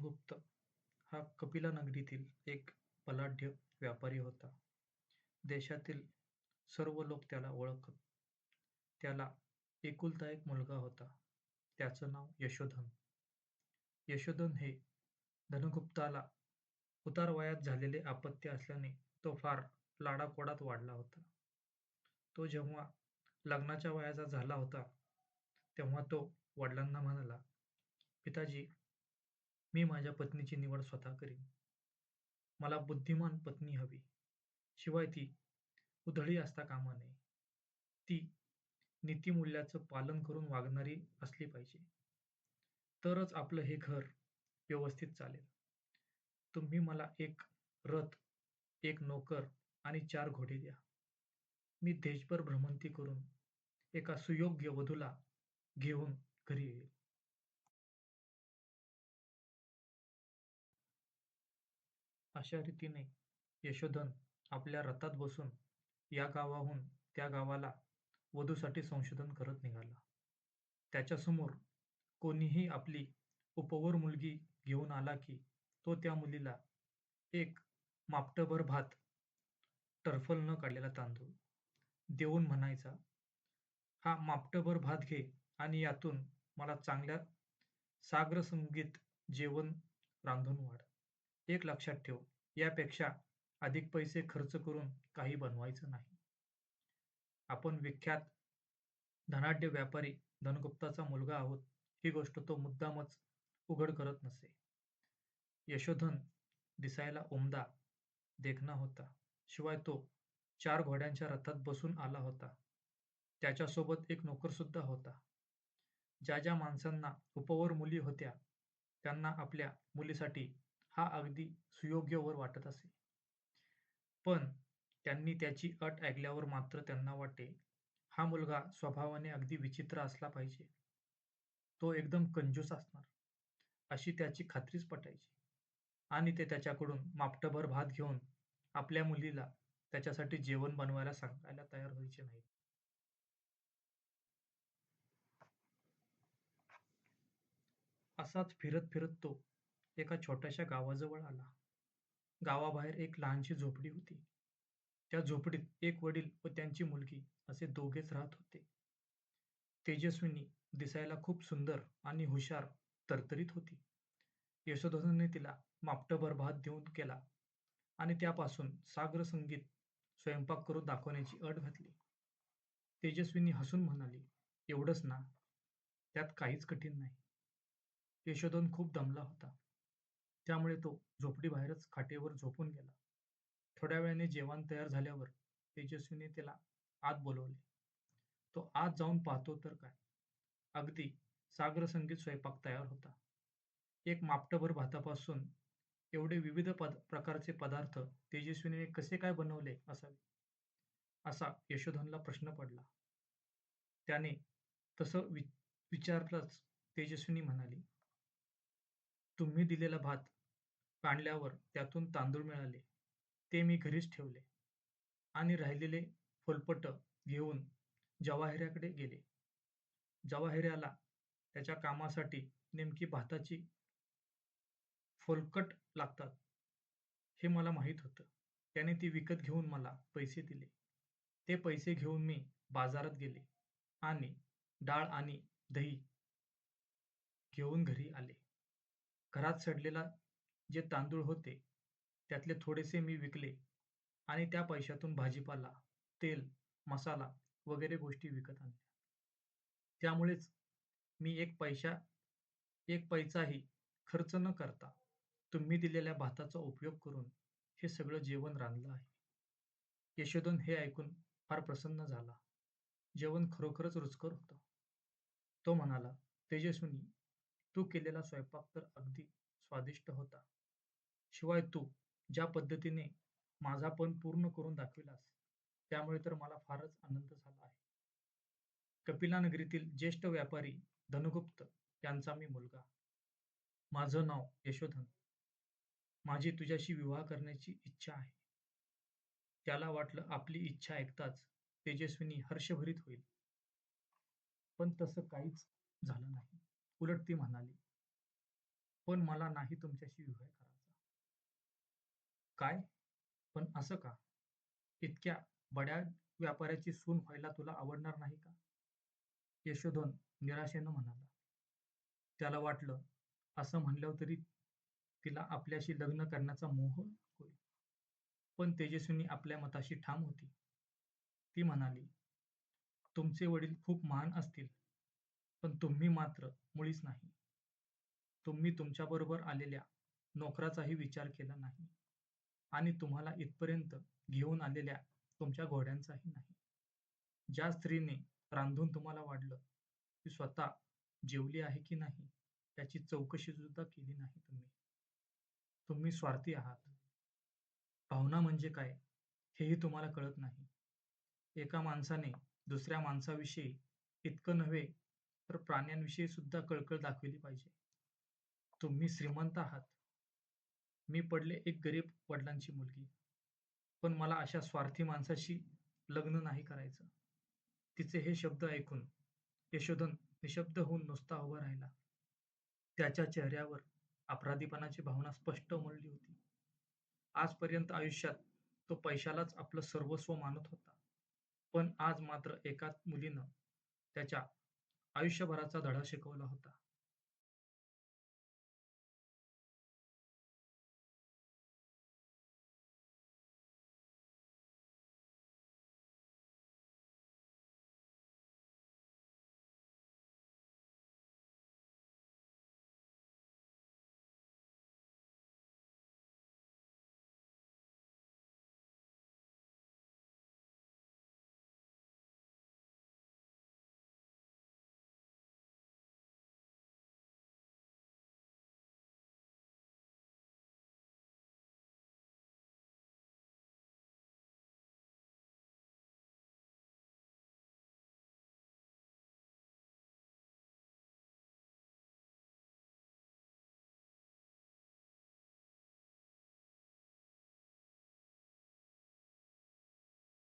धनगुप्त हा कपिला नगरीतील एक बलाढ्य व्यापारी होता. देशातील सर्व लोक त्याला ओळखत. त्याला एकुलता एक मुलगा होता. त्याचं नाव यशोधन. यशोधन हे धनगुप्ताला उतारवयात झालेले अपत्य असल्याने तो फार लाडाकोडात वाढला होता. तो जेव्हा लग्नाच्या वयाचा झाला होता, तेव्हा तो वडिलांना म्हणाला, "पिताजी, मी माझ्या पत्नीची निवड स्वतः करीन. मला बुद्धिमान पत्नी हवी. शिवाय ती उधळी असता कामा नये. ती नीतिमूल्यांचं पालन करून वागणारी असली पाहिजे. तरच आपलं हे घर व्यवस्थित चालेल. तुम्ही मला एक रथ, एक नोकर आणि 4 घोडे द्या. मी देशभर भ्रमंती करून एका सुयोग्य वधूला घेऊन घरी येईल." अशा रीतीने यशोधन आपल्या रथात बसून या गावाहून त्या गावाला वधूसाठी संशोधन करत निघाला. त्याच्यासमोर कोणीही आपली उपवर मुलगी घेऊन आला की तो त्या मुलीला एक मापटभर भात, टरफल न काढलेला तांदूळ देऊन म्हणायचा, "हा मापटभर भात घे आणि यातून मला चांगल्या साग्रसंगीत जेवण रांधून वाढ. एक लक्षात ठेव, यापेक्षा अधिक पैसे खर्च करून काही बनवायचं नाही." आपण विख्यात धनाढ्य व्यापारी धनगुप्ताचा मुलगा आहोत ही गोष्ट तो मुद्दामच उघड करत नसे. यशोधन दिसायला उमदा, देखणा होता. शिवाय तो 4 घोड्यांच्या रथात बसून आला होता. त्याच्यासोबत एक नोकरसुद्धा होता. ज्या ज्या माणसांना उपवर मुली होत्या, त्यांना आपल्या मुलीसाठी हा अगदी सुयोग्य वर वाटत असे. पण त्यांनी त्याची अट ऐकल्यावर मात्र त्यांना वाटे, हा मुलगा स्वभावाने अगदी विचित्र असला पाहिजे. तो एकदम कंजूस असणार, अशी त्याची खात्रीच पटायची. आणि ते त्याच्याकडून मापटभर भात घेऊन आपल्या मुलीला त्याच्यासाठी जेवण बनवायला सांगायला तयार व्हायचे नाहीत. असाच फिरत फिरत तो एका छोट्याशा गावाजवळ आला. गावाबाहेर एक लहानशी झोपडी होती. त्या झोपडीत एक वडील व त्यांची मुलगी असे दोघेच राहत होते. तेजस्विनी दिसायला खूप सुंदर आणि हुशार तरतरीत होती. यशोधनने तिला मापटभर भात देऊन केला आणि त्यापासून साग्रसंगीत स्वयंपाक करून दाखवण्याची अट घातली. तेजस्विनी हसून म्हणाली, "एवढंच ना? त्यात काहीच कठीण नाही." यशोधन खूप दमला होता. त्यामुळे तो झोपडीबाहेरच खाटेवर झोपून गेला. थोड्या वेळाने जेवण तयार झाल्यावर तेजस्वीने त्याला आत बोलावले. तो आत जाऊन पाहतो तर काय, अगदी साग्रसंगीत स्वयंपाक तयार होता. एक मापटभर भातापासून एवढे विविध प्रकारचे पदार्थ तेजस्विनीने कसे काय बनवले असावे, असा यशोधनला प्रश्न पडला. त्याने तसं विचारलंच. तेजस्विनी म्हणाली, "तुम्ही दिलेला भात काढल्यावर त्यातून तांदूळ मिळाले, ते मी घरीच ठेवले आणि राहिलेले फुलपटं घेऊन जवाहिऱ्याकडे गेले. जवाहिऱ्याला त्याच्या कामासाठी नेमकी भाताची फुलकट लागतात हे मला माहीत होतं. त्याने ती विकत घेऊन मला पैसे दिले. ते पैसे घेऊन मी बाजारात गेले आणि डाळ आणि दही घेऊन घरी आले. घरात सडलेला जे तांदूळ होते, त्यातले थोडेसे मी विकले आणि त्या पैशातून भाजीपाला, तेल, मसाला वगैरे गोष्टी विकत आणल्या. त्यामुळेच मी एक पैसाही खर्च न करता तुम्ही दिलेल्या भाताचा उपयोग करून हे सगळं जेवण रांधलं आहे." यशोधन हे ऐकून फार प्रसन्न झाला. जेवण खरोखरच रुचकर होतं. तो म्हणाला, "तेजस्विनी, तू केलेला स्वयंपाक तर अगदी स्वादिष्ट होता. शिवाय तू ज्या पद्धतीने माझा पण पूर्ण करून दाखविलास, त्यामुळे तर मला फारच आनंद झाला आहे. कपिला नगरीतील ज्येष्ठ व्यापारी धनगुप्त यांचा मी मुलगा. माझं नाव यशोधन. माझी तुझ्याशी विवाह करण्याची इच्छा आहे." त्याला वाटलं आपली इच्छा ऐकताच तेजस्विनी हर्षभरीत होईल. पण तसं काहीच झालं नाही. उलट ती म्हणाली, पण मला नाही तुमच्याशी विवाह करायचा. काय? पण असं का? इतक्या बड्या व्यापाऱ्याची सून व्हायला तुला आवडणार नाही का? यशोधन निराशेनं म्हणाला. त्याला वाटलं, असं म्हणल्यावर तरी तिला आपल्याशी लग्न करण्याचा मोह होईल. पण तेजस्विनी आपल्या मताशी ठाम होती. ती म्हणाली, तुमचे वडील खूप महान असतील, पण तुम्ही मात्र मुळीच नाही. तुम्ही तुमच्याबरोबर आलेल्या नोकराचाही विचार केला नाही आणि तुम्हाला इथपर्यंत घेऊन आलेल्या तुमच्या घोड्यांचाही नाही. ज्या स्त्रीने रांधून तुम्हाला वाढलं, ती स्वतः जेवली आहे की नाही याची चौकशीसुद्धा केली नाही तुम्ही. तुम्ही स्वार्थी आहात. भावना म्हणजे काय हेही तुम्हाला कळत नाही. एका माणसाने दुसऱ्या माणसाविषयी इतकं नव्हे तर प्राण्यांविषयी सुद्धा कळकळ दाखविली पाहिजे. तुम्ही श्रीमंत आहात. मी पडले एक गरीब वडिलांची मुलगी. पण मला अशा स्वार्थी माणसाशी लग्न नाही करायचं. तिचे हे शब्द ऐकून यशोधन निशब्द होऊन नुसता उभा राहिला. त्याच्या चेहऱ्यावर अपराधीपणाची भावना स्पष्ट उमलली होती. आजपर्यंत आयुष्यात तो पैशालाच आपलं सर्वस्व मानत होता. पण आज मात्र एका मुलीनं त्याच्या आयुष्यभराचा धडा शिकवला होता.